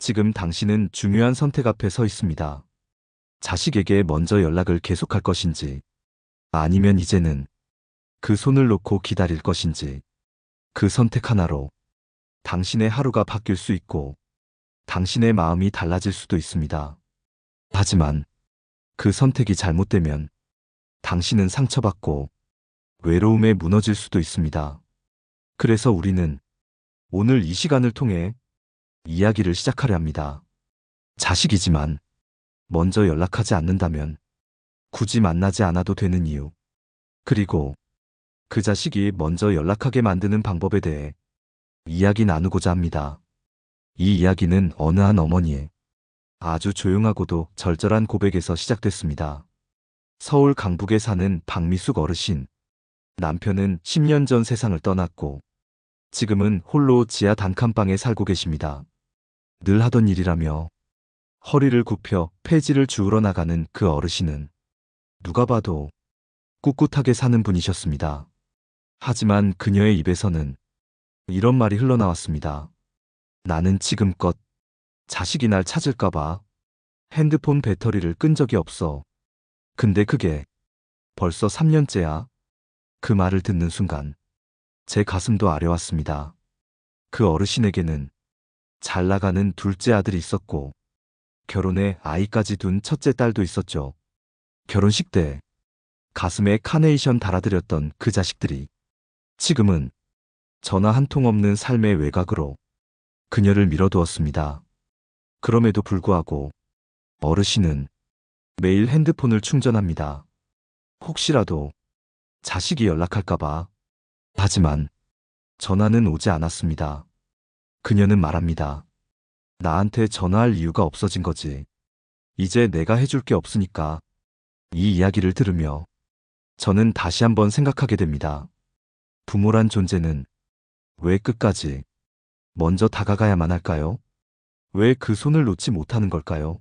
지금 당신은 중요한 선택 앞에 서 있습니다. 자식에게 먼저 연락을 계속할 것인지, 아니면 이제는 그 손을 놓고 기다릴 것인지, 그 선택 하나로 당신의 하루가 바뀔 수 있고, 당신의 마음이 달라질 수도 있습니다. 하지만 그 선택이 잘못되면 당신은 상처받고 외로움에 무너질 수도 있습니다. 그래서 우리는 오늘 이 시간을 통해 이야기를 시작하려 합니다. 자식이지만 먼저 연락하지 않는다면 굳이 만나지 않아도 되는 이유, 그리고 그 자식이 먼저 연락하게 만드는 방법에 대해 이야기 나누고자 합니다. 이 이야기는 어느 한 어머니의 아주 조용하고도 절절한 고백에서 시작됐습니다. 서울 강북에 사는 박미숙 어르신. 남편은 10년 전 세상을 떠났고 지금은 홀로 지하 단칸방에 살고 계십니다. 늘 하던 일이라며 허리를 굽혀 폐지를 주우러 나가는 그 어르신은 누가 봐도 꿋꿋하게 사는 분이셨습니다. 하지만 그녀의 입에서는 이런 말이 흘러나왔습니다. 나는 지금껏 자식이 날 찾을까봐 핸드폰 배터리를 끈 적이 없어. 근데 그게 벌써 3년째야. 그 말을 듣는 순간 제 가슴도 아려왔습니다. 그 어르신에게는 잘 나가는 둘째 아들이 있었고 결혼해 아이까지 둔 첫째 딸도 있었죠. 결혼식 때 가슴에 카네이션 달아드렸던 그 자식들이 지금은 전화 한 통 없는 삶의 외곽으로 그녀를 밀어두었습니다. 그럼에도 불구하고 어르신은 매일 핸드폰을 충전합니다. 혹시라도 자식이 연락할까봐. 하지만 전화는 오지 않았습니다. 그녀는 말합니다. 나한테 전화할 이유가 없어진 거지. 이제 내가 해줄 게 없으니까. 이 이야기를 들으며 저는 다시 한번 생각하게 됩니다. 부모란 존재는 왜 끝까지 먼저 다가가야만 할까요? 왜 그 손을 놓지 못하는 걸까요?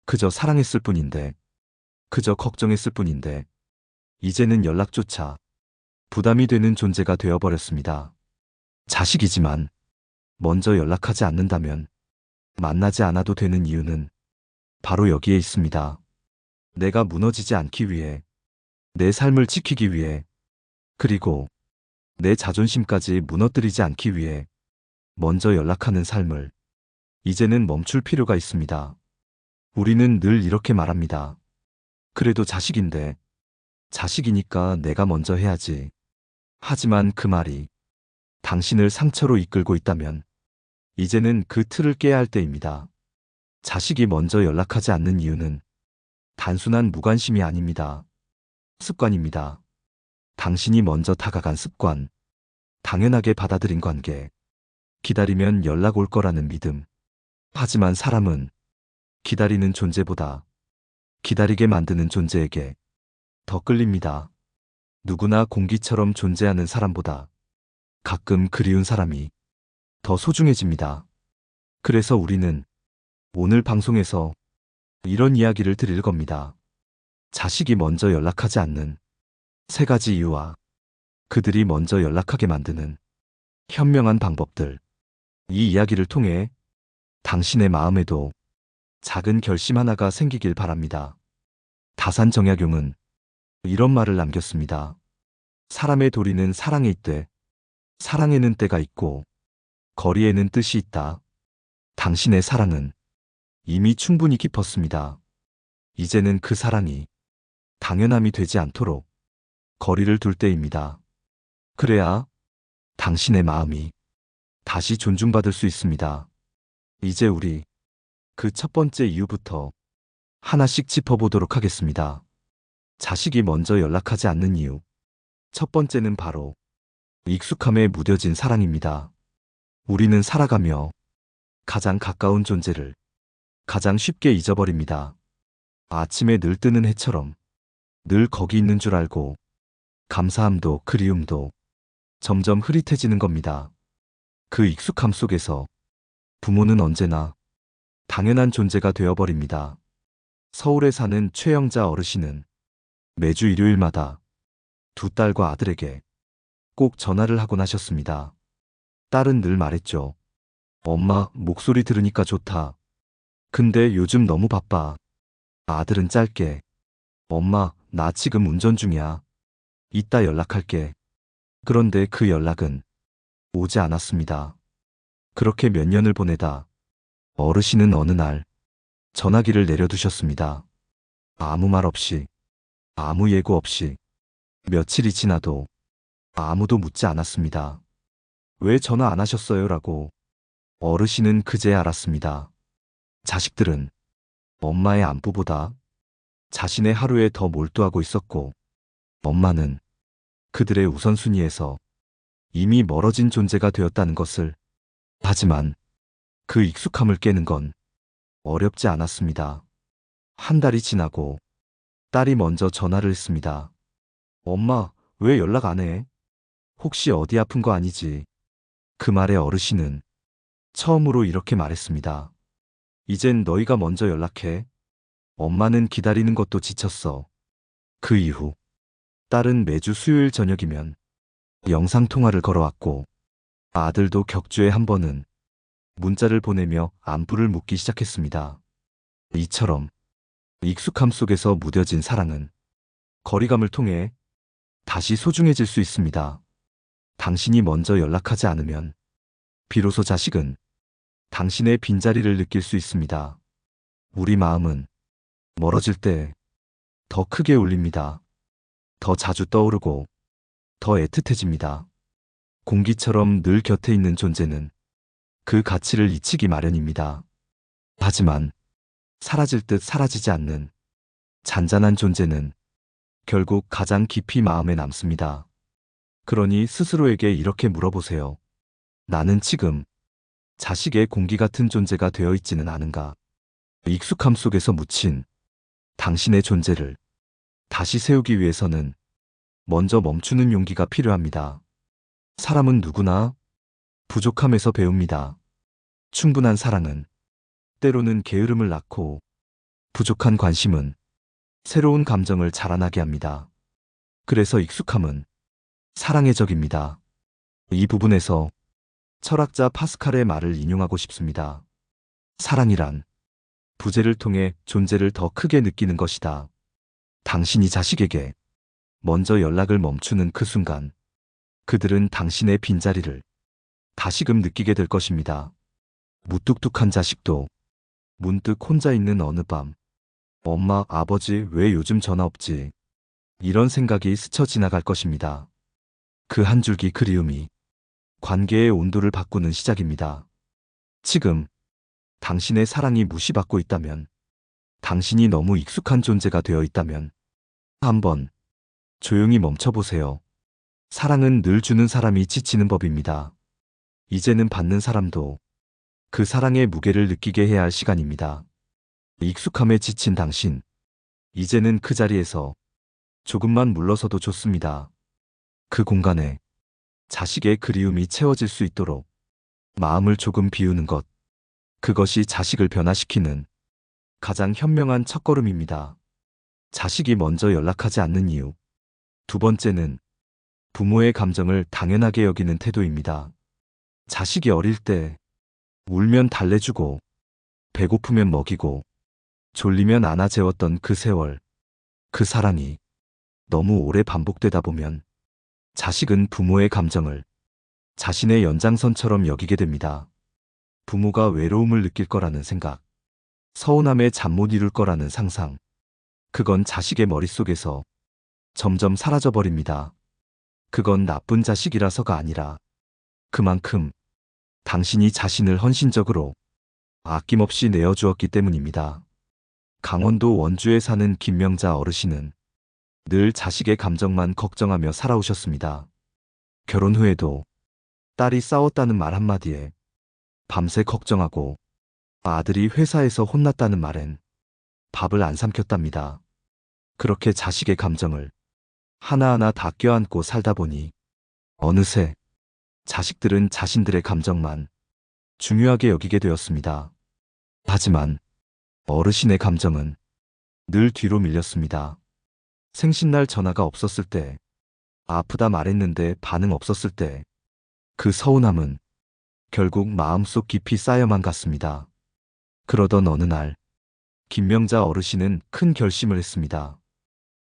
그저 사랑했을 뿐인데, 그저 걱정했을 뿐인데, 이제는 연락조차 부담이 되는 존재가 되어버렸습니다. 자식이지만 먼저 연락하지 않는다면 만나지 않아도 되는 이유는 바로 여기에 있습니다. 내가 무너지지 않기 위해, 내 삶을 지키기 위해, 그리고 내 자존심까지 무너뜨리지 않기 위해 먼저 연락하는 삶을 이제는 멈출 필요가 있습니다. 우리는 늘 이렇게 말합니다. 그래도 자식인데, 자식이니까 내가 먼저 해야지. 하지만 그 말이 당신을 상처로 이끌고 있다면 이제는 그 틀을 깨야 할 때입니다. 자식이 먼저 연락하지 않는 이유는 단순한 무관심이 아닙니다. 습관입니다. 당신이 먼저 다가간 습관, 당연하게 받아들인 관계, 기다리면 연락 올 거라는 믿음. 하지만 사람은 기다리는 존재보다 기다리게 만드는 존재에게 더 끌립니다. 누구나 공기처럼 존재하는 사람보다 가끔 그리운 사람이 더 소중해집니다. 그래서 우리는 오늘 방송에서 이런 이야기를 드릴 겁니다. 자식이 먼저 연락하지 않는 3가지 이유와 그들이 먼저 연락하게 만드는 현명한 방법들. 이 이야기를 통해 당신의 마음에도 작은 결심 하나가 생기길 바랍니다. 다산 정약용은 이런 말을 남겼습니다. 사람의 도리는 사랑에 있되 사랑에는 때가 있고 거리에는 뜻이 있다. 당신의 사랑은 이미 충분히 깊었습니다. 이제는 그 사랑이 당연함이 되지 않도록 거리를 둘 때입니다. 그래야 당신의 마음이 다시 존중받을 수 있습니다. 이제 우리 그 첫 번째 이유부터 하나씩 짚어보도록 하겠습니다. 자식이 먼저 연락하지 않는 이유. 첫 번째는 바로 익숙함에 무뎌진 사랑입니다. 우리는 살아가며 가장 가까운 존재를 가장 쉽게 잊어버립니다. 아침에 늘 뜨는 해처럼 늘 거기 있는 줄 알고 감사함도 그리움도 점점 흐릿해지는 겁니다. 그 익숙함 속에서 부모는 언제나 당연한 존재가 되어버립니다. 서울에 사는 최영자 어르신은 매주 일요일마다 2딸과 아들에게 꼭 전화를 하곤 하셨습니다. 딸은 늘 말했죠. 엄마, 목소리 들으니까 좋다. 근데 요즘 너무 바빠. 아들은 짧게. 엄마, 나 지금 운전 중이야. 이따 연락할게. 그런데 그 연락은 오지 않았습니다. 그렇게 몇 년을 보내다 어르신은 어느 날 전화기를 내려두셨습니다. 아무 말 없이, 아무 예고 없이. 며칠이 지나도 아무도 묻지 않았습니다. 왜 전화 안 하셨어요? 라고. 어르신은 그제 알았습니다. 자식들은 엄마의 안부보다 자신의 하루에 더 몰두하고 있었고, 엄마는 그들의 우선순위에서 이미 멀어진 존재가 되었다는 것을. 하지만 그 익숙함을 깨는 건 어렵지 않았습니다. 한 달이 지나고 딸이 먼저 전화를 했습니다. 엄마, 왜 연락 안 해? 혹시 어디 아픈 거 아니지? 그 말에 어르신은 처음으로 이렇게 말했습니다. 이젠 너희가 먼저 연락해. 엄마는 기다리는 것도 지쳤어. 그 이후 딸은 매주 수요일 저녁이면 영상통화를 걸어왔고, 아들도 격주에 한 번은 문자를 보내며 안부를 묻기 시작했습니다. 이처럼 익숙함 속에서 무뎌진 사랑은 거리감을 통해 다시 소중해질 수 있습니다. 당신이 먼저 연락하지 않으면 비로소 자식은 당신의 빈자리를 느낄 수 있습니다. 우리 마음은 멀어질 때 더 크게 울립니다. 더 자주 떠오르고 더 애틋해집니다. 공기처럼 늘 곁에 있는 존재는 그 가치를 잊히기 마련입니다. 하지만 사라질 듯 사라지지 않는 잔잔한 존재는 결국 가장 깊이 마음에 남습니다. 그러니 스스로에게 이렇게 물어보세요. 나는 지금 자식의 공기 같은 존재가 되어 있지는 않은가? 익숙함 속에서 묻힌 당신의 존재를 다시 세우기 위해서는 먼저 멈추는 용기가 필요합니다. 사람은 누구나 부족함에서 배웁니다. 충분한 사랑은 때로는 게으름을 낳고, 부족한 관심은 새로운 감정을 자라나게 합니다. 그래서 익숙함은 사랑의 적입니다. 이 부분에서 철학자 파스칼의 말을 인용하고 싶습니다. 사랑이란 부재를 통해 존재를 더 크게 느끼는 것이다. 당신이 자식에게 먼저 연락을 멈추는 그 순간, 그들은 당신의 빈자리를 다시금 느끼게 될 것입니다. 무뚝뚝한 자식도 문득 혼자 있는 어느 밤, 엄마, 아버지, 왜 요즘 전화 없지? 이런 생각이 스쳐 지나갈 것입니다. 그 한 줄기 그리움이 관계의 온도를 바꾸는 시작입니다. 지금 당신의 사랑이 무시받고 있다면, 당신이 너무 익숙한 존재가 되어 있다면, 한번 조용히 멈춰보세요. 사랑은 늘 주는 사람이 지치는 법입니다. 이제는 받는 사람도 그 사랑의 무게를 느끼게 해야 할 시간입니다. 익숙함에 지친 당신, 이제는 그 자리에서 조금만 물러서도 좋습니다. 그 공간에 자식의 그리움이 채워질 수 있도록 마음을 조금 비우는 것, 그것이 자식을 변화시키는 가장 현명한 첫걸음입니다. 자식이 먼저 연락하지 않는 이유. 두 번째는 부모의 감정을 당연하게 여기는 태도입니다. 자식이 어릴 때 울면 달래주고, 배고프면 먹이고, 졸리면 안아 재웠던 그 세월, 그 사랑이 너무 오래 반복되다 보면 자식은 부모의 감정을 자신의 연장선처럼 여기게 됩니다. 부모가 외로움을 느낄 거라는 생각, 서운함에 잠 못 이룰 거라는 상상, 그건 자식의 머릿속에서 점점 사라져 버립니다. 그건 나쁜 자식이라서가 아니라 그만큼 당신이 자신을 헌신적으로 아낌없이 내어주었기 때문입니다. 강원도 원주에 사는 김명자 어르신은 늘 자식의 감정만 걱정하며 살아오셨습니다. 결혼 후에도 딸이 싸웠다는 말 한마디에 밤새 걱정하고, 아들이 회사에서 혼났다는 말엔 밥을 안 삼켰답니다. 그렇게 자식의 감정을 하나하나 다 껴안고 살다 보니 어느새 자식들은 자신들의 감정만 중요하게 여기게 되었습니다. 하지만 어르신의 감정은 늘 뒤로 밀렸습니다. 생신날 전화가 없었을 때, 아프다 말했는데 반응 없었을 때, 그 서운함은 결국 마음속 깊이 쌓여만 갔습니다. 그러던 어느 날 김명자 어르신은 큰 결심을 했습니다.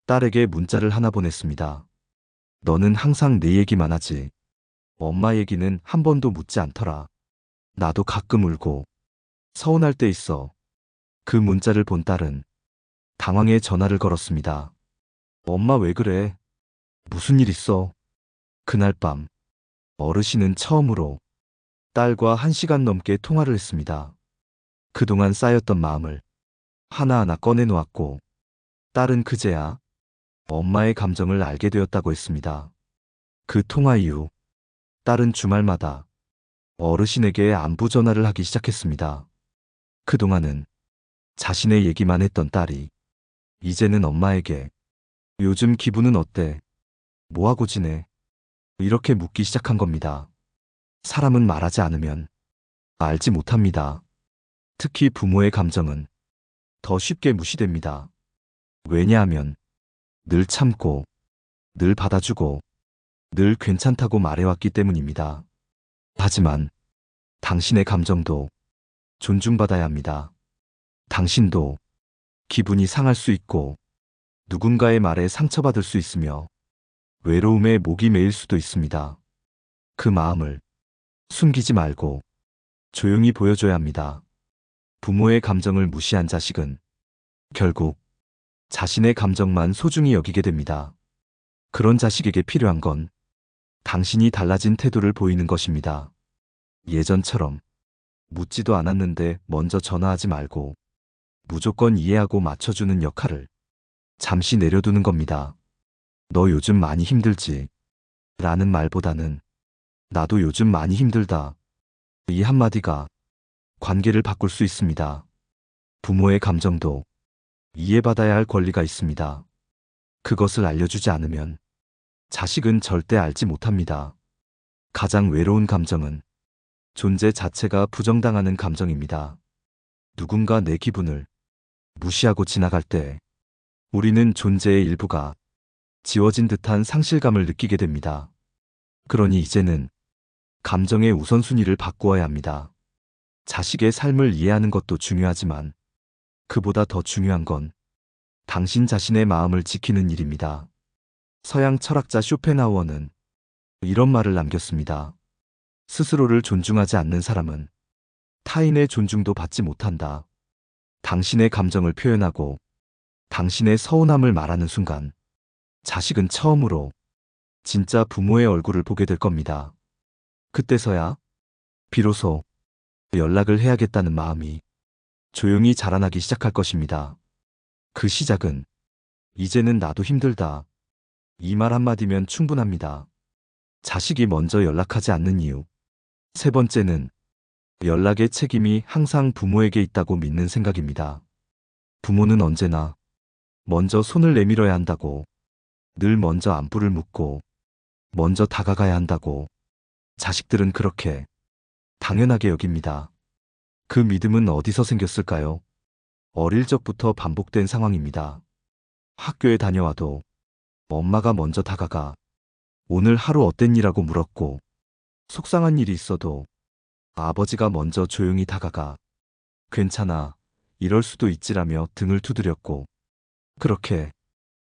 딸에게 문자를 하나 보냈습니다. 너는 항상 내 얘기만 하지. 엄마 얘기는 한 번도 묻지 않더라. 나도 가끔 울고 서운할 때 있어. 그 문자를 본 딸은 당황해 전화를 걸었습니다. 엄마 왜 그래? 무슨 일 있어? 그날 밤 어르신은 처음으로 딸과 1시간 넘게 통화를 했습니다. 그동안 쌓였던 마음을 하나하나 꺼내놓았고 딸은 그제야 엄마의 감정을 알게 되었다고 했습니다. 그 통화 이후 딸은 주말마다 어르신에게 안부 전화를 하기 시작했습니다. 그동안은 자신의 얘기만 했던 딸이 이제는 엄마에게 요즘 기분은 어때? 뭐하고 지내? 이렇게 묻기 시작한 겁니다. 사람은 말하지 않으면 알지 못합니다. 특히 부모의 감정은 더 쉽게 무시됩니다. 왜냐하면 늘 참고, 늘 받아주고, 늘 괜찮다고 말해왔기 때문입니다. 하지만 당신의 감정도 존중받아야 합니다. 당신도 기분이 상할 수 있고, 누군가의 말에 상처받을 수 있으며, 외로움에 목이 메일 수도 있습니다. 그 마음을 숨기지 말고 조용히 보여줘야 합니다. 부모의 감정을 무시한 자식은 결국 자신의 감정만 소중히 여기게 됩니다. 그런 자식에게 필요한 건 당신이 달라진 태도를 보이는 것입니다. 예전처럼 묻지도 않았는데 먼저 전화하지 말고 무조건 이해하고 맞춰주는 역할을 잠시 내려두는 겁니다. 너 요즘 많이 힘들지? 라는 말보다는 나도 요즘 많이 힘들다. 이 한마디가 관계를 바꿀 수 있습니다. 부모의 감정도 이해받아야 할 권리가 있습니다. 그것을 알려주지 않으면 자식은 절대 알지 못합니다. 가장 외로운 감정은 존재 자체가 부정당하는 감정입니다. 누군가 내 기분을 무시하고 지나갈 때 우리는 존재의 일부가 지워진 듯한 상실감을 느끼게 됩니다. 그러니 이제는 감정의 우선순위를 바꾸어야 합니다. 자식의 삶을 이해하는 것도 중요하지만 그보다 더 중요한 건 당신 자신의 마음을 지키는 일입니다. 서양 철학자 쇼펜하우어는 이런 말을 남겼습니다. 스스로를 존중하지 않는 사람은 타인의 존중도 받지 못한다. 당신의 감정을 표현하고 당신의 서운함을 말하는 순간 자식은 처음으로 진짜 부모의 얼굴을 보게 될 겁니다. 그때서야 비로소 연락을 해야겠다는 마음이 조용히 자라나기 시작할 것입니다. 그 시작은 이제는 나도 힘들다. 이 말 한마디면 충분합니다. 자식이 먼저 연락하지 않는 이유. 세 번째는 연락의 책임이 항상 부모에게 있다고 믿는 생각입니다. 부모는 언제나 먼저 손을 내밀어야 한다고, 늘 먼저 안부를 묻고, 먼저 다가가야 한다고 자식들은 그렇게 당연하게 여깁니다. 그 믿음은 어디서 생겼을까요? 어릴 적부터 반복된 상황입니다. 학교에 다녀와도 엄마가 먼저 다가가 오늘 하루 어땠니라고 물었고, 속상한 일이 있어도 아버지가 먼저 조용히 다가가 괜찮아, 이럴 수도 있지라며 등을 두드렸고, 그렇게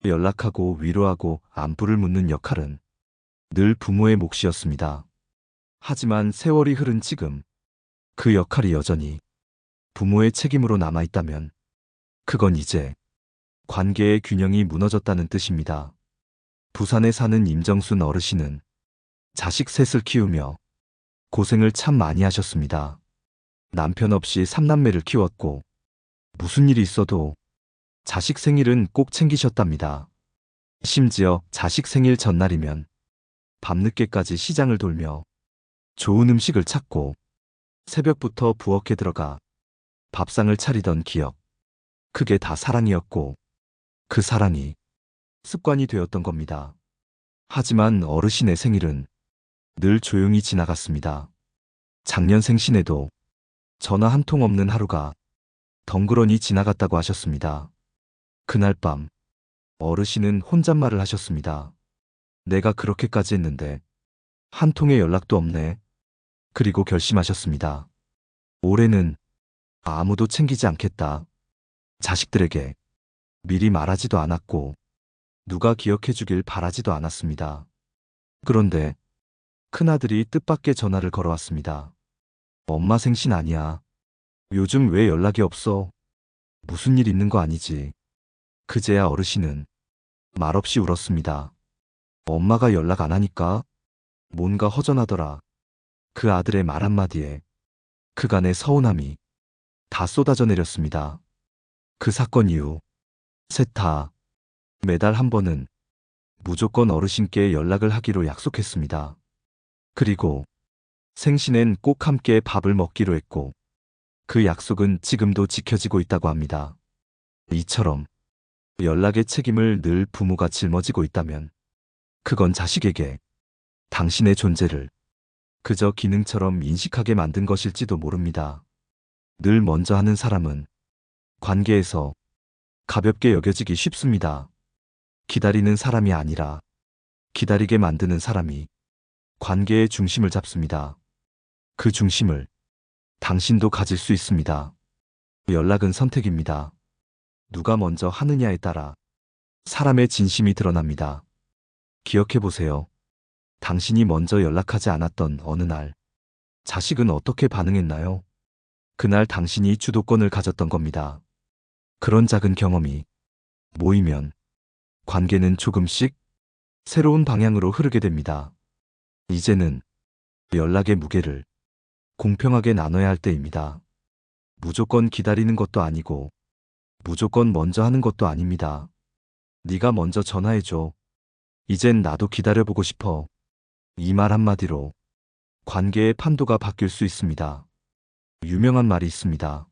연락하고 위로하고 안부를 묻는 역할은 늘 부모의 몫이었습니다. 하지만 세월이 흐른 지금 그 역할이 여전히 부모의 책임으로 남아있다면 그건 이제 관계의 균형이 무너졌다는 뜻입니다. 부산에 사는 임정순 어르신은 자식 셋을 키우며 고생을 참 많이 하셨습니다. 남편 없이 3남매를 키웠고 무슨 일이 있어도 자식 생일은 꼭 챙기셨답니다. 심지어 자식 생일 전날이면 밤늦게까지 시장을 돌며 좋은 음식을 찾고 새벽부터 부엌에 들어가 밥상을 차리던 기억. 그게 다 사랑이었고 그 사랑이 습관이 되었던 겁니다. 하지만 어르신의 생일은 늘 조용히 지나갔습니다. 작년 생신에도 전화 한 통 없는 하루가 덩그러니 지나갔다고 하셨습니다. 그날 밤 어르신은 혼잣말을 하셨습니다. 내가 그렇게까지 했는데 한 통의 연락도 없네. 그리고 결심하셨습니다. 올해는 아무도 챙기지 않겠다. 자식들에게 미리 말하지도 않았고 누가 기억해 주길 바라지도 않았습니다. 그런데 큰아들이 뜻밖의 전화를 걸어왔습니다. 엄마 생신 아니야. 요즘 왜 연락이 없어? 무슨 일 있는 거 아니지? 그제야 어르신은 말없이 울었습니다. 엄마가 연락 안 하니까 뭔가 허전하더라. 그 아들의 말 한마디에 그간의 서운함이 다 쏟아져 내렸습니다. 그 사건 이후 셋 다 매달 한 번은 무조건 어르신께 연락을 하기로 약속했습니다. 그리고 생신엔 꼭 함께 밥을 먹기로 했고 그 약속은 지금도 지켜지고 있다고 합니다. 이처럼 연락의 책임을 늘 부모가 짊어지고 있다면 그건 자식에게 당신의 존재를 그저 기능처럼 인식하게 만든 것일지도 모릅니다. 늘 먼저 하는 사람은 관계에서 가볍게 여겨지기 쉽습니다. 기다리는 사람이 아니라 기다리게 만드는 사람이 관계의 중심을 잡습니다. 그 중심을 당신도 가질 수 있습니다. 연락은 선택입니다. 누가 먼저 하느냐에 따라 사람의 진심이 드러납니다. 기억해 보세요. 당신이 먼저 연락하지 않았던 어느 날, 자식은 어떻게 반응했나요? 그날 당신이 주도권을 가졌던 겁니다. 그런 작은 경험이 모이면 관계는 조금씩 새로운 방향으로 흐르게 됩니다. 이제는 연락의 무게를 공평하게 나눠야 할 때입니다. 무조건 기다리는 것도 아니고 무조건 먼저 하는 것도 아닙니다. 네가 먼저 전화해줘. 이젠 나도 기다려보고 싶어. 이 말 한마디로 관계의 판도가 바뀔 수 있습니다. 유명한 말이 있습니다.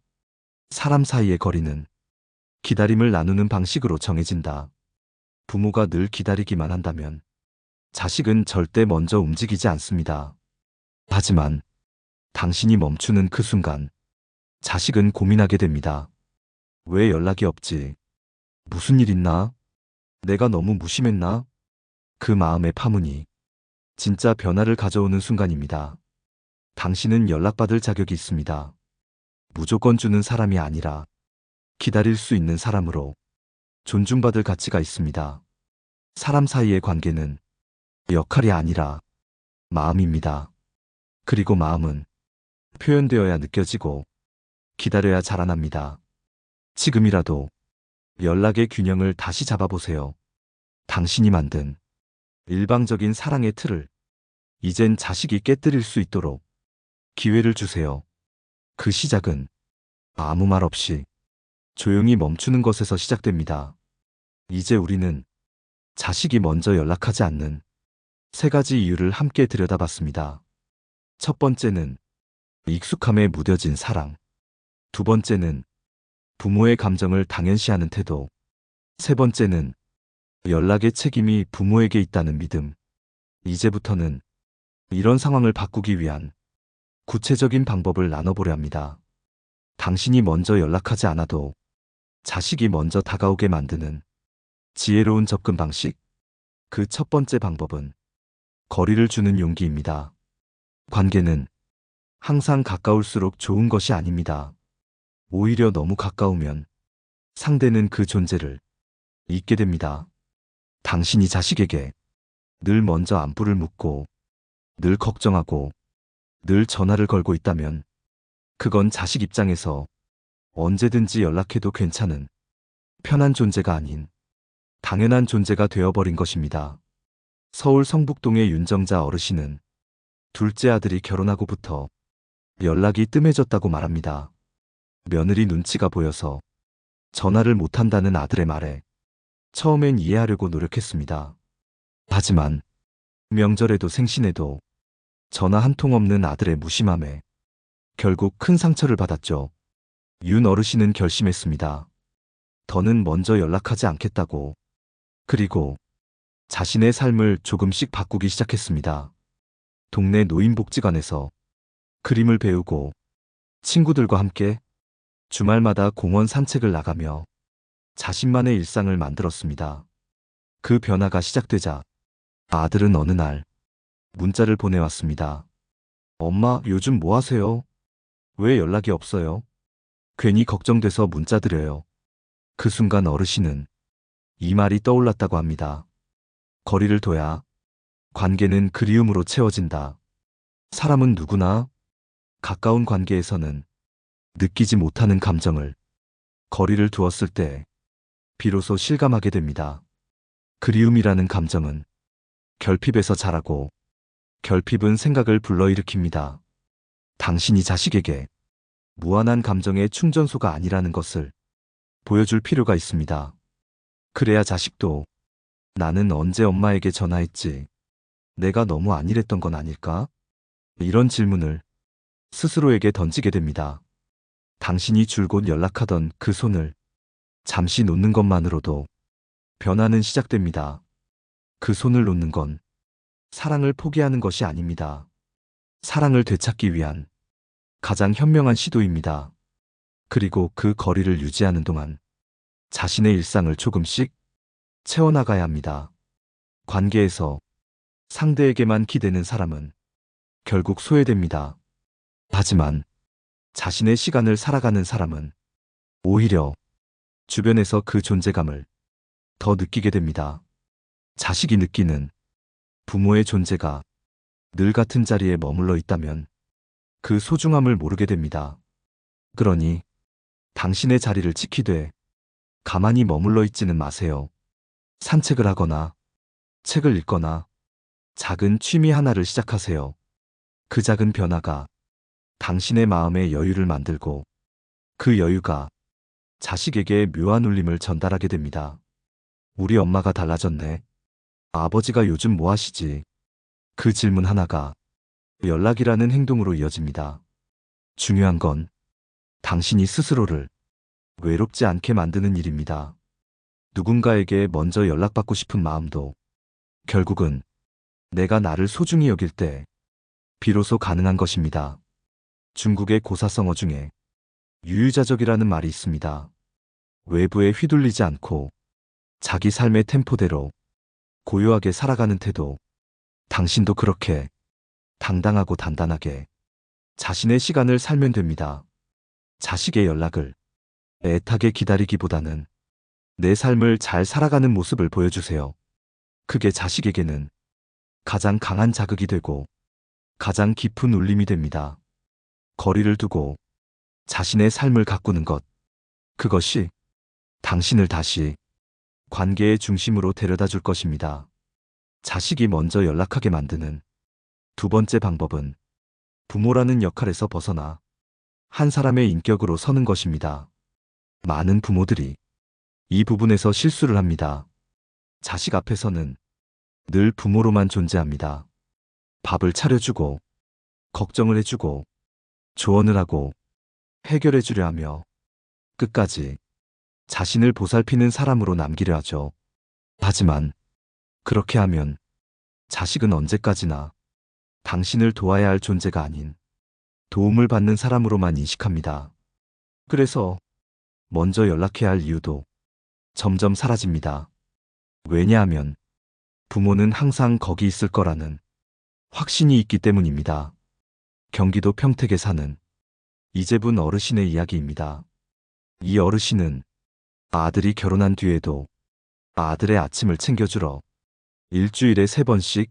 사람 사이의 거리는 기다림을 나누는 방식으로 정해진다. 부모가 늘 기다리기만 한다면 자식은 절대 먼저 움직이지 않습니다. 하지만 당신이 멈추는 그 순간 자식은 고민하게 됩니다. 왜 연락이 없지? 무슨 일 있나? 내가 너무 무심했나? 그 마음의 파문이 진짜 변화를 가져오는 순간입니다. 당신은 연락받을 자격이 있습니다. 무조건 주는 사람이 아니라 기다릴 수 있는 사람으로 존중받을 가치가 있습니다. 사람 사이의 관계는 역할이 아니라 마음입니다. 그리고 마음은 표현되어야 느껴지고 기다려야 자라납니다. 지금이라도 연락의 균형을 다시 잡아보세요. 당신이 만든 일방적인 사랑의 틀을 이젠 자식이 깨뜨릴 수 있도록 기회를 주세요. 그 시작은 아무 말 없이 조용히 멈추는 것에서 시작됩니다. 이제 우리는 자식이 먼저 연락하지 않는 세 가지 이유를 함께 들여다봤습니다. 첫 번째는 익숙함에 무뎌진 사랑. 두 번째는 부모의 감정을 당연시하는 태도. 세 번째는 연락의 책임이 부모에게 있다는 믿음. 이제부터는 이런 상황을 바꾸기 위한 구체적인 방법을 나눠보려 합니다. 당신이 먼저 연락하지 않아도 자식이 먼저 다가오게 만드는 지혜로운 접근 방식. 그 첫 번째 방법은 거리를 주는 용기입니다. 관계는 항상 가까울수록 좋은 것이 아닙니다. 오히려 너무 가까우면 상대는 그 존재를 잊게 됩니다. 당신이 자식에게 늘 먼저 안부를 묻고 늘 걱정하고 늘 전화를 걸고 있다면 그건 자식 입장에서 언제든지 연락해도 괜찮은 편한 존재가 아닌 당연한 존재가 되어버린 것입니다. 서울 성북동의 윤정자 어르신은 둘째 아들이 결혼하고부터 연락이 뜸해졌다고 말합니다. 며느리 눈치가 보여서 전화를 못한다는 아들의 말에 처음엔 이해하려고 노력했습니다. 하지만 명절에도 생신에도 전화 한 통 없는 아들의 무심함에 결국 큰 상처를 받았죠. 윤 어르신은 결심했습니다. 더는 먼저 연락하지 않겠다고. 그리고 자신의 삶을 조금씩 바꾸기 시작했습니다. 동네 노인복지관에서 그림을 배우고 친구들과 함께 주말마다 공원 산책을 나가며 자신만의 일상을 만들었습니다. 그 변화가 시작되자 아들은 어느 날 문자를 보내왔습니다. 엄마, 요즘 뭐 하세요? 왜 연락이 없어요? 괜히 걱정돼서 문자 드려요. 그 순간 어르신은 이 말이 떠올랐다고 합니다. 거리를 둬야 관계는 그리움으로 채워진다. 사람은 누구나 가까운 관계에서는 느끼지 못하는 감정을 거리를 두었을 때 비로소 실감하게 됩니다. 그리움이라는 감정은 결핍에서 자라고 결핍은 생각을 불러일으킵니다. 당신이 자식에게 무한한 감정의 충전소가 아니라는 것을 보여줄 필요가 있습니다. 그래야 자식도 나는 언제 엄마에게 전화했지? 내가 너무 안일했던 건 아닐까? 이런 질문을 스스로에게 던지게 됩니다. 당신이 줄곧 연락하던 그 손을 잠시 놓는 것만으로도 변화는 시작됩니다. 그 손을 놓는 건 사랑을 포기하는 것이 아닙니다. 사랑을 되찾기 위한 가장 현명한 시도입니다. 그리고 그 거리를 유지하는 동안 자신의 일상을 조금씩 채워나가야 합니다. 관계에서 상대에게만 기대는 사람은 결국 소외됩니다. 하지만 자신의 시간을 살아가는 사람은 오히려 주변에서 그 존재감을 더 느끼게 됩니다. 자식이 느끼는 부모의 존재가 늘 같은 자리에 머물러 있다면 그 소중함을 모르게 됩니다. 그러니 당신의 자리를 지키되 가만히 머물러 있지는 마세요. 산책을 하거나 책을 읽거나 작은 취미 하나를 시작하세요. 그 작은 변화가 당신의 마음에 여유를 만들고 그 여유가 자식에게 묘한 울림을 전달하게 됩니다. 우리 엄마가 달라졌네. 아버지가 요즘 뭐 하시지? 그 질문 하나가 연락이라는 행동으로 이어집니다. 중요한 건 당신이 스스로를 외롭지 않게 만드는 일입니다. 누군가에게 먼저 연락받고 싶은 마음도 결국은 내가 나를 소중히 여길 때 비로소 가능한 것입니다. 중국의 고사성어 중에 유유자적이라는 말이 있습니다. 외부에 휘둘리지 않고 자기 삶의 템포대로 고요하게 살아가는 태도. 당신도 그렇게 당당하고 단단하게 자신의 시간을 살면 됩니다. 자식의 연락을 애타게 기다리기보다는 내 삶을 잘 살아가는 모습을 보여주세요. 그게 자식에게는 가장 강한 자극이 되고 가장 깊은 울림이 됩니다. 거리를 두고 자신의 삶을 가꾸는 것. 그것이 당신을 다시 관계의 중심으로 데려다 줄 것입니다. 자식이 먼저 연락하게 만드는 두 번째 방법은 부모라는 역할에서 벗어나 한 사람의 인격으로 서는 것입니다. 많은 부모들이 이 부분에서 실수를 합니다. 자식 앞에서는 늘 부모로만 존재합니다. 밥을 차려주고, 걱정을 해주고, 조언을 하고, 해결해주려 하며, 끝까지 자신을 보살피는 사람으로 남기려 하죠. 하지만 그렇게 하면 자식은 언제까지나 당신을 도와야 할 존재가 아닌 도움을 받는 사람으로만 인식합니다. 그래서 먼저 연락해야 할 이유도 점점 사라집니다. 왜냐하면 부모는 항상 거기 있을 거라는 확신이 있기 때문입니다. 경기도 평택에 사는 이재분 어르신의 이야기입니다. 이 어르신은 아들이 결혼한 뒤에도 아들의 아침을 챙겨주러 일주일에 3번씩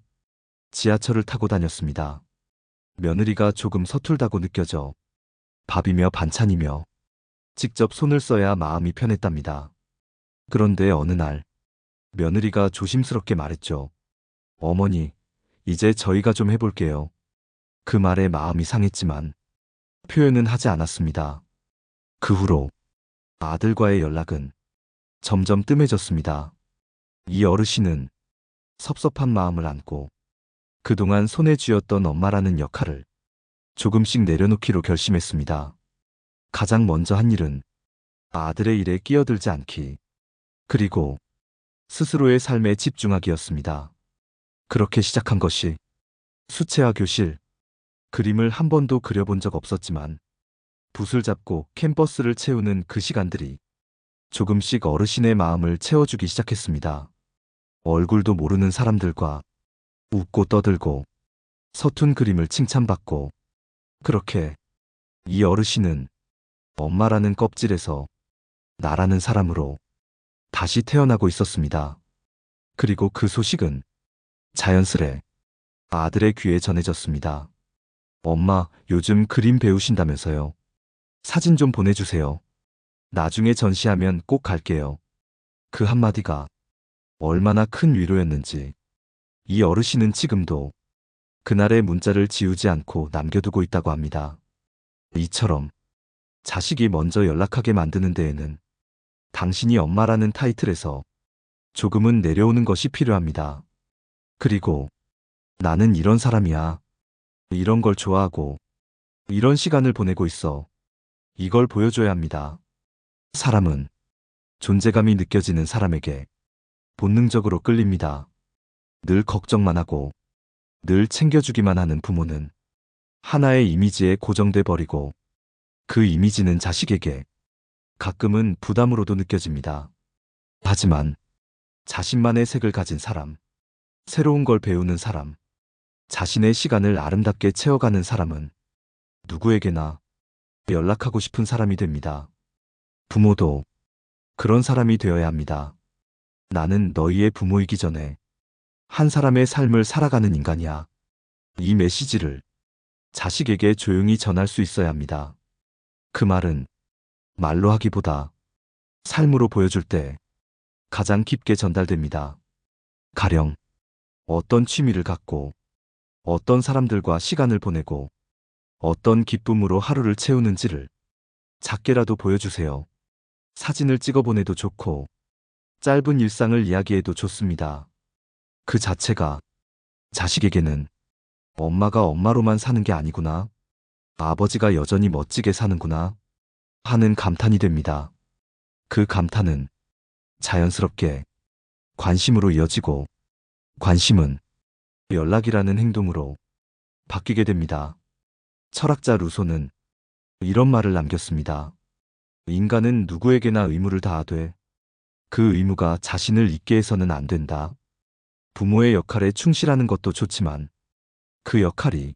지하철을 타고 다녔습니다. 며느리가 조금 서툴다고 느껴져 밥이며 반찬이며 직접 손을 써야 마음이 편했답니다. 그런데 어느 날 며느리가 조심스럽게 말했죠. 어머니, 이제 저희가 좀 해볼게요. 그 말에 마음이 상했지만 표현은 하지 않았습니다. 그 후로 아들과의 연락은 점점 뜸해졌습니다. 이 어르신은 섭섭한 마음을 안고 그동안 손에 쥐었던 엄마라는 역할을 조금씩 내려놓기로 결심했습니다. 가장 먼저 한 일은 아들의 일에 끼어들지 않기, 그리고 스스로의 삶에 집중하기였습니다. 그렇게 시작한 것이 수채화 교실, 그림을 한 번도 그려본 적 없었지만 붓을 잡고 캔버스를 채우는 그 시간들이 조금씩 어르신의 마음을 채워주기 시작했습니다. 얼굴도 모르는 사람들과 웃고 떠들고 서툰 그림을 칭찬받고 그렇게 이 어르신은 엄마라는 껍질에서 나라는 사람으로 다시 태어나고 있었습니다. 그리고 그 소식은 자연스레 아들의 귀에 전해졌습니다. 엄마, 요즘 그림 배우신다면서요. 사진 좀 보내주세요. 나중에 전시하면 꼭 갈게요. 그 한마디가 얼마나 큰 위로였는지 이 어르신은 지금도 그날의 문자를 지우지 않고 남겨두고 있다고 합니다. 이처럼 자식이 먼저 연락하게 만드는 데에는 당신이 엄마라는 타이틀에서 조금은 내려오는 것이 필요합니다. 그리고 나는 이런 사람이야. 이런 걸 좋아하고 이런 시간을 보내고 있어. 이걸 보여줘야 합니다. 사람은 존재감이 느껴지는 사람에게 본능적으로 끌립니다. 늘 걱정만 하고 늘 챙겨주기만 하는 부모는 하나의 이미지에 고정돼 버리고 그 이미지는 자식에게 가끔은 부담으로도 느껴집니다. 하지만 자신만의 색을 가진 사람, 새로운 걸 배우는 사람, 자신의 시간을 아름답게 채워가는 사람은 누구에게나 연락하고 싶은 사람이 됩니다. 부모도 그런 사람이 되어야 합니다. 나는 너희의 부모이기 전에 한 사람의 삶을 살아가는 인간이야. 이 메시지를 자식에게 조용히 전할 수 있어야 합니다. 그 말은 말로 하기보다 삶으로 보여줄 때 가장 깊게 전달됩니다. 가령 어떤 취미를 갖고 어떤 사람들과 시간을 보내고 어떤 기쁨으로 하루를 채우는지를 작게라도 보여주세요. 사진을 찍어 보내도 좋고 짧은 일상을 이야기해도 좋습니다. 그 자체가 자식에게는 엄마가 엄마로만 사는 게 아니구나. 아버지가 여전히 멋지게 사는구나 하는 감탄이 됩니다. 그 감탄은 자연스럽게 관심으로 이어지고 관심은 연락이라는 행동으로 바뀌게 됩니다. 철학자 루소는 이런 말을 남겼습니다. 인간은 누구에게나 의무를 다하되 그 의무가 자신을 잊게 해서는 안 된다. 부모의 역할에 충실하는 것도 좋지만 그 역할이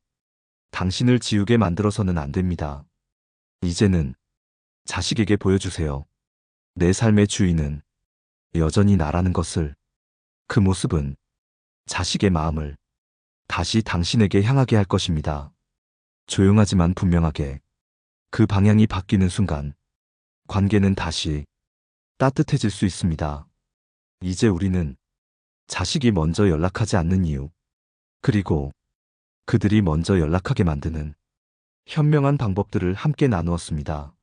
당신을 지우게 만들어서는 안 됩니다. 이제는 자식에게 보여주세요. 내 삶의 주인은 여전히 나라는 것을. 그 모습은 자식의 마음을 다시 당신에게 향하게 할 것입니다. 조용하지만 분명하게 그 방향이 바뀌는 순간 관계는 다시 따뜻해질 수 있습니다. 이제 우리는 자식이 먼저 연락하지 않는 이유, 그리고 그들이 먼저 연락하게 만드는 현명한 방법들을 함께 나누었습니다.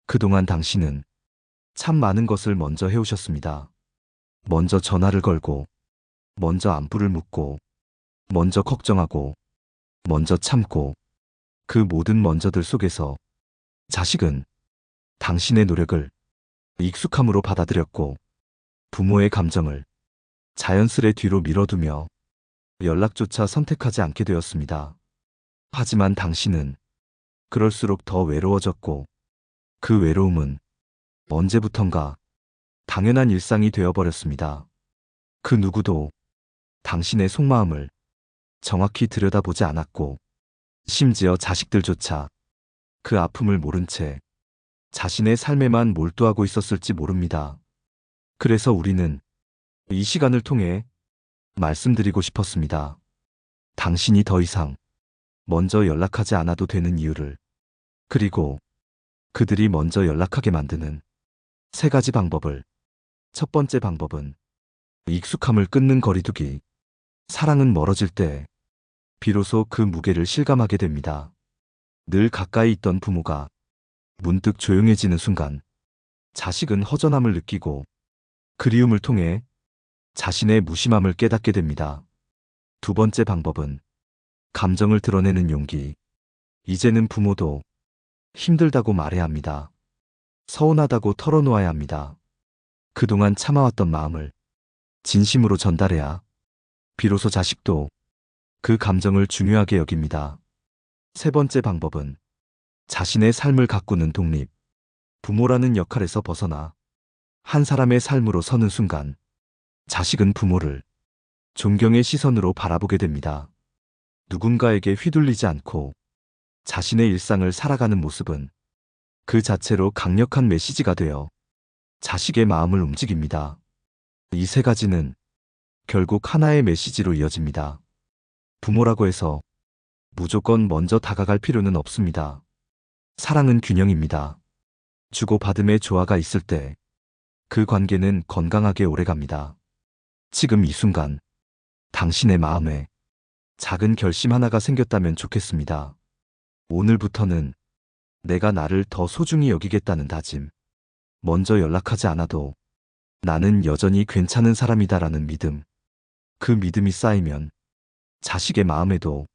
그동안 당신은 참 많은 것을 먼저 해오셨습니다. 먼저 전화를 걸고, 먼저 안부를 묻고, 먼저 걱정하고, 먼저 참고, 그 모든 먼저들 속에서 자식은 당신의 노력을 익숙함으로 받아들였고, 부모의 감정을 자연스레 뒤로 밀어두며 연락조차 선택하지 않게 되었습니다. 하지만 당신은 그럴수록 더 외로워졌고, 그 외로움은 언제부턴가 당연한 일상이 되어버렸습니다. 그 누구도 당신의 속마음을 정확히 들여다보지 않았고, 심지어 자식들조차 그 아픔을 모른 채 자신의 삶에만 몰두하고 있었을지 모릅니다. 그래서 우리는 이 시간을 통해 말씀드리고 싶었습니다. 당신이 더 이상 먼저 연락하지 않아도 되는 이유를, 그리고 그들이 먼저 연락하게 만드는 3가지 방법을. 첫 번째 방법은 익숙함을 끊는 거리두기. 사랑은 멀어질 때 비로소 그 무게를 실감하게 됩니다. 늘 가까이 있던 부모가 문득 조용해지는 순간 자식은 허전함을 느끼고 그리움을 통해 자신의 무심함을 깨닫게 됩니다. 두 번째 방법은 감정을 드러내는 용기. 이제는 부모도 힘들다고 말해야 합니다. 서운하다고 털어놓아야 합니다. 그동안 참아왔던 마음을 진심으로 전달해야 비로소 자식도 그 감정을 중요하게 여깁니다. 세 번째 방법은 자신의 삶을 가꾸는 독립. 부모라는 역할에서 벗어나 한 사람의 삶으로 서는 순간 자식은 부모를 존경의 시선으로 바라보게 됩니다. 누군가에게 휘둘리지 않고 자신의 일상을 살아가는 모습은 그 자체로 강력한 메시지가 되어 자식의 마음을 움직입니다. 이 세 가지는 결국 하나의 메시지로 이어집니다. 부모라고 해서 무조건 먼저 다가갈 필요는 없습니다. 사랑은 균형입니다. 주고받음의 조화가 있을 때 그 관계는 건강하게 오래갑니다. 지금 이 순간 당신의 마음에 작은 결심 하나가 생겼다면 좋겠습니다. 오늘부터는 내가 나를 더 소중히 여기겠다는 다짐. 먼저 연락하지 않아도 나는 여전히 괜찮은 사람이다라는 믿음. 그 믿음이 쌓이면 자식의 마음에도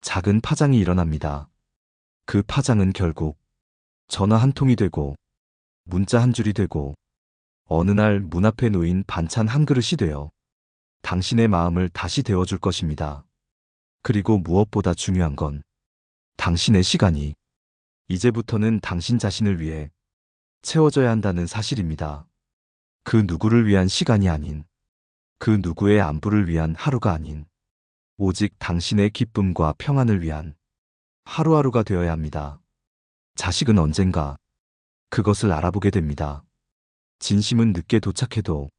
작은 파장이 일어납니다. 그 파장은 결국 전화 한 통이 되고 문자 한 줄이 되고 어느 날 문 앞에 놓인 반찬 한 그릇이 되어 당신의 마음을 다시 데워줄 것입니다. 그리고 무엇보다 중요한 건 당신의 시간이 이제부터는 당신 자신을 위해 채워져야 한다는 사실입니다. 그 누구를 위한 시간이 아닌, 그 누구의 안부를 위한 하루가 아닌, 오직 당신의 기쁨과 평안을 위한 하루하루가 되어야 합니다. 자식은 언젠가 그것을 알아보게 됩니다. 진심은 늦게 도착해도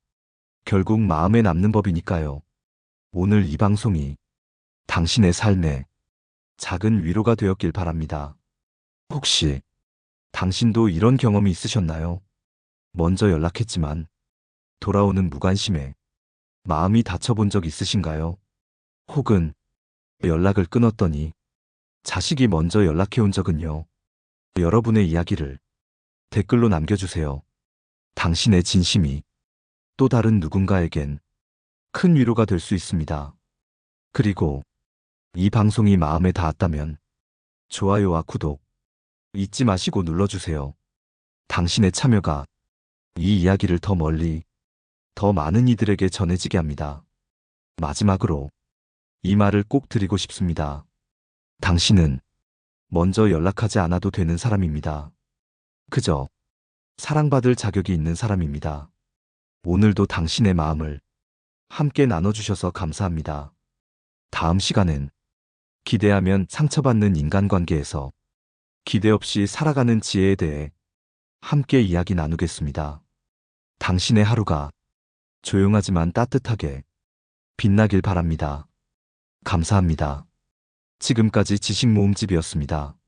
결국 마음에 남는 법이니까요. 오늘 이 방송이 당신의 삶에 작은 위로가 되었길 바랍니다. 혹시 당신도 이런 경험이 있으셨나요? 먼저 연락했지만 돌아오는 무관심에 마음이 다쳐본 적 있으신가요? 혹은 연락을 끊었더니 자식이 먼저 연락해 온 적은요? 여러분의 이야기를 댓글로 남겨주세요. 당신의 진심이 또 다른 누군가에겐 큰 위로가 될 수 있습니다. 그리고 이 방송이 마음에 닿았다면 좋아요와 구독 잊지 마시고 눌러주세요. 당신의 참여가 이 이야기를 더 멀리, 더 많은 이들에게 전해지게 합니다. 마지막으로 이 말을 꼭 드리고 싶습니다. 당신은 먼저 연락하지 않아도 되는 사람입니다. 그저 사랑받을 자격이 있는 사람입니다. 오늘도 당신의 마음을 함께 나눠주셔서 감사합니다. 다음 시간엔 기대하면 상처받는 인간관계에서 기대 없이 살아가는 지혜에 대해 함께 이야기 나누겠습니다. 당신의 하루가 조용하지만 따뜻하게 빛나길 바랍니다. 감사합니다. 지금까지 지식모음집이었습니다.